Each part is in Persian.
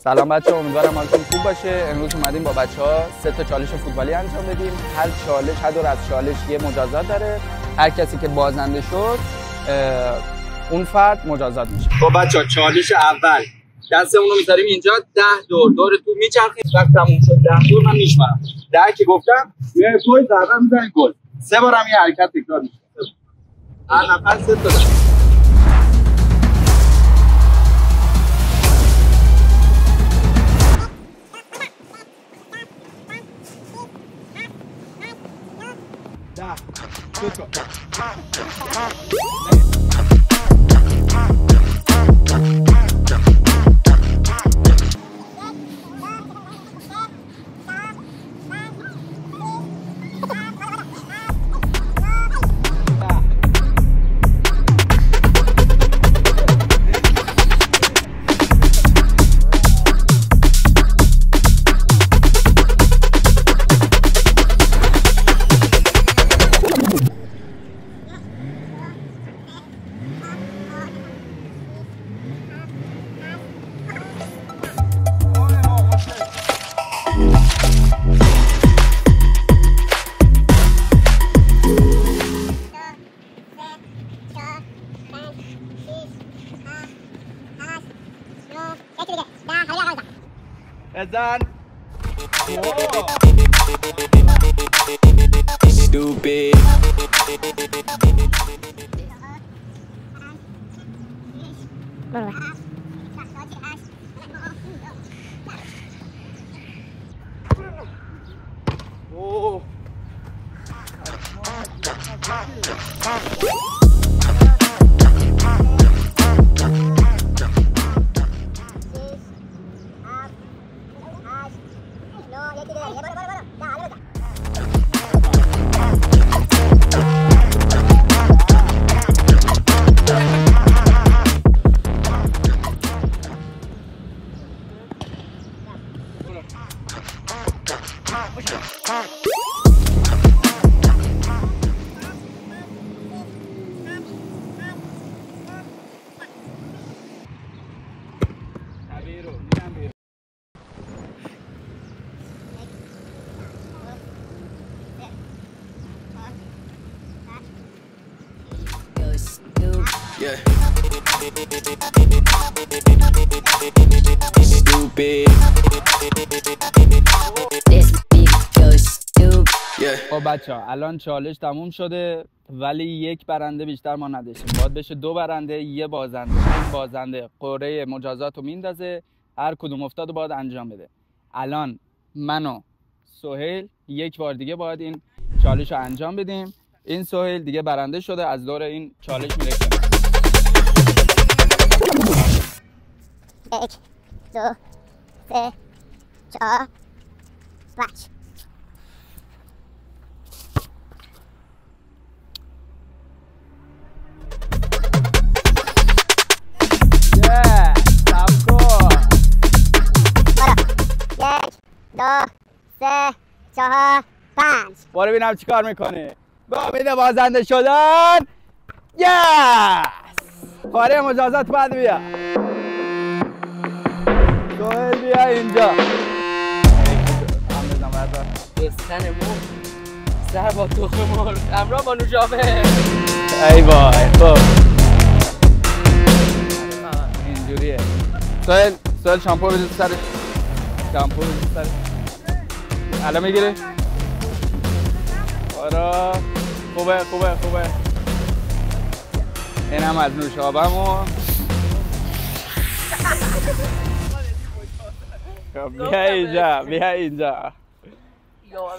سلام بچه ها، امیدوارم حالتون خوب باشه. امروز اومدیم با بچه ها 3 تا چالش فوتبالی انجام بدیم. هر دور از چالش یه مجازات داره. هر کسی که بازنده شد اون فرد مجازات میشه. خب بچه ها، چالش اول دستمون رو میذاریم اینجا، 10 دور تو میچرخیم. وقتی تموم شد 10 دور من میشمارم. 10 که گفتم یه گل ضربه میزنید گل. 3 بار هم یه حرکت تکرار میشه. هر نفر 3 تا بزن. Stupid. Oh. Yeah. Stupid. This big go stupid. Yeah. خب بچه ها، الان چالش تموم شده ولی یک برنده بیشتر ما نداشتیم. باید بشه 2 برنده یه بازنده. این بازنده قرعه مجازات رو میندازه، هر کدوم افتاد باید انجام بده. الان من و سهیل یک بار دیگه باید این چالش رو انجام بدیم. این سهیل دیگه برنده شده، از دور این چالش میره کنار. 1 2 3 4 5. برو ببینم چی کار میکنه. با امید بازنده شدن. یس! قاره مجازات بعد بیا. سهیل بیا اینجا. بستن مرغ سر با تخم مرغ همراه با نوشابه. ای وای. خب اینجوریه. سهیل شامپو بده سرش. شامپو بده سرش. الان میگیره. آره خوبه. اینم از نوشابه‌مون. بیا اینجا.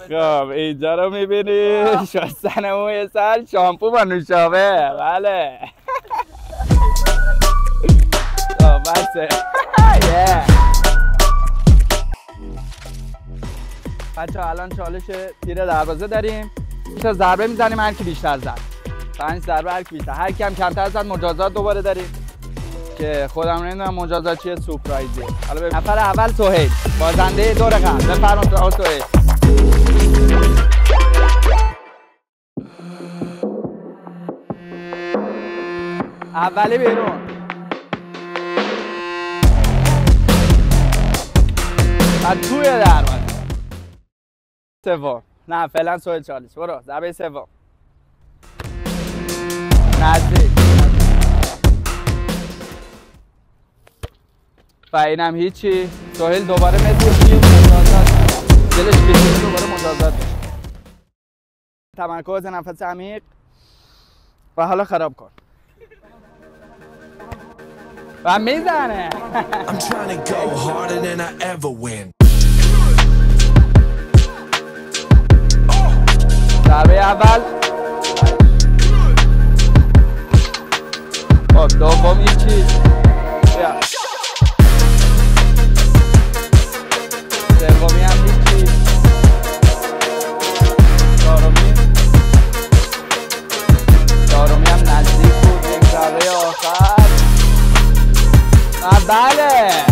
خب اینجا رو میبینی، شستن موی سر، شامپو با نوشابه. بله. بسه. بچه ها، الان چالش تیر دروازه داریم. 3 تا ضربه میزنیم، هر کی بیشتر زد. 5 ضربه هر کی بیشتر. هر کی هم کمتر زد مجازات دوباره داریم که خودم نمیدونم مجازات چیه، سورپرایزه. حالا ببین. نفر اول سهیل، بازنده دور قبل. بفرمایید آقا سهیل. اولی بیرون. از توی دروازه. سوم. نه فعلا سوال چالش. برو ضربه سوم. نزدیک. و اینم هیچی. سهیل دوباره مثل مجازات دلش کشیده دوباره مجازات بشه. تمرکز، نفس عمیق و حالا خراب کن و میزنه. I'm trying to go harder than I ever win. ضربه اول. خب دوم هیچی. بیا. سومی هم هیچی. چهارمی هم نزدیک بود. یک ضربه آخر. بله.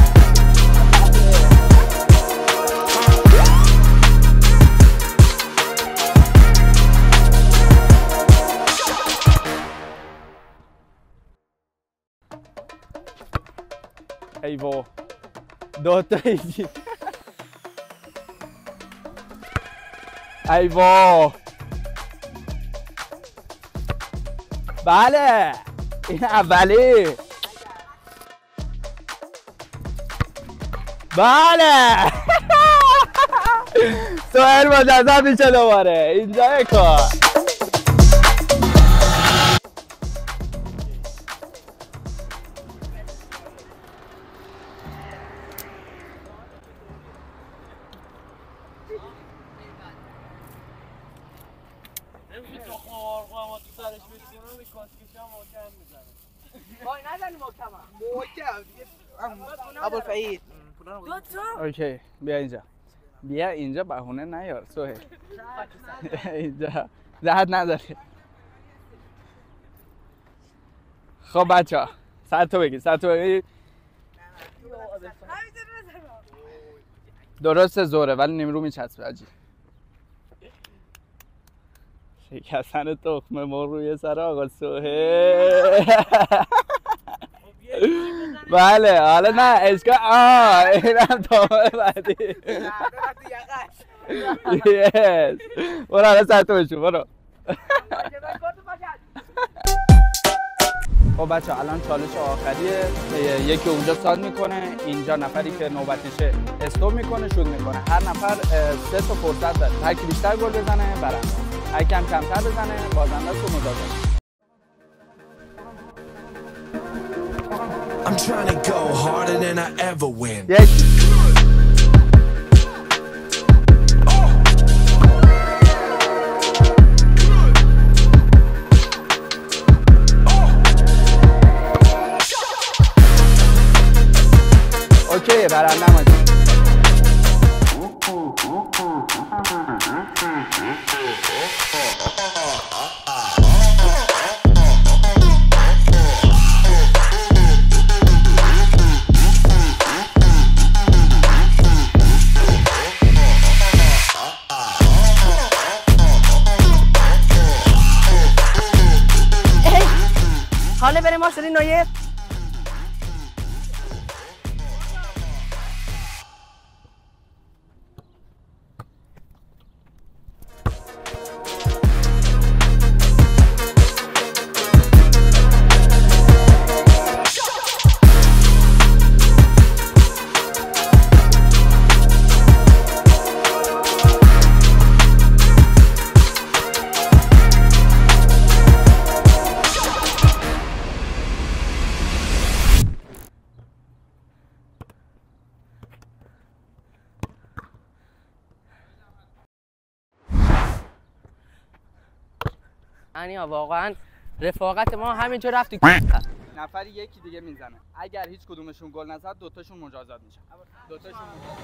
ایوه دوتا ایجی. ایوه بله این اولی. بله سهیل مجازات میشه دوباره. اینجا کار ابوالفعید اوکی بیا اینجا. بیا اینجا بهونه نیار سهیل. اینجا زحمت نداری. خب بچه ها سر تو بگی. درست زوره ولی نیمرو میچسبه. عجیب شکستن تخم مرغ روی سر آقا سهیل. بله حالا نه اشکال. اینم تمام بعدی. یس برو حالا سر تو بشون. برو. خب بچه الان چالش آخریه. یکی اونجا ساد میکنه. اینجا نفری که نوبتشه استوب میکنه شوت میکنه. هر نفر 3 تا فرصت داره. هر کی بیشتر گل بزنه برنده. هر کی کمتر بزنه بازنده است و مجازات. I'm trying to go harder than I ever win. اوکی برنده ماجی. حالا بریم ما شدیم نویه. یعنی واقعا رفاقت ما همینجا رفت. نفری یکی دیگه میزنه. اگر هیچ کدومشون گل نزد دوتاشون مجازات میشن. دوتاشون مجازات.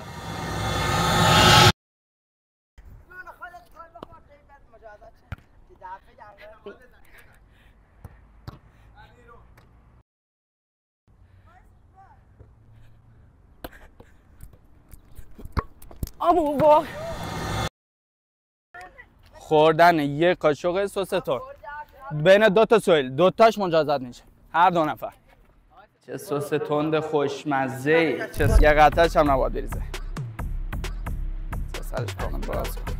خوردن یک قاشق سس تون بین 2 تا سهیل. 2 تاش مجازات میشه. هر 2 نفر. چه سس تند خوشمزه ای. چه یه قطعه‌اش هم نباید بریزه. سرش کامل باز کن.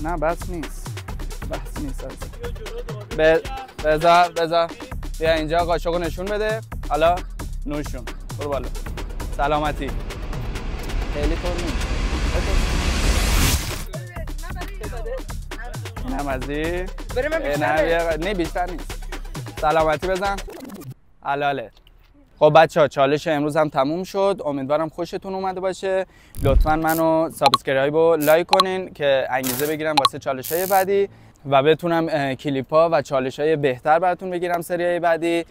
نه بس نیست بذار بیا اینجا قاشقو نشون بده. حالا نوشون برو بالا. سلامتی. خیلی طور نیست. نه مزی نه بیشتر نیست. سلامتی بزن. حلاله. خب بچه ها چالش امروز هم تموم شد. امیدوارم خوشتون اومده باشه. لطفا منو سابسکرایب و لایک کنین که انگیزه بگیرم واسه چالش های بعدی و بتونم کلیپ ها و چالش های بهتر براتون بگیرم سری های بعدی.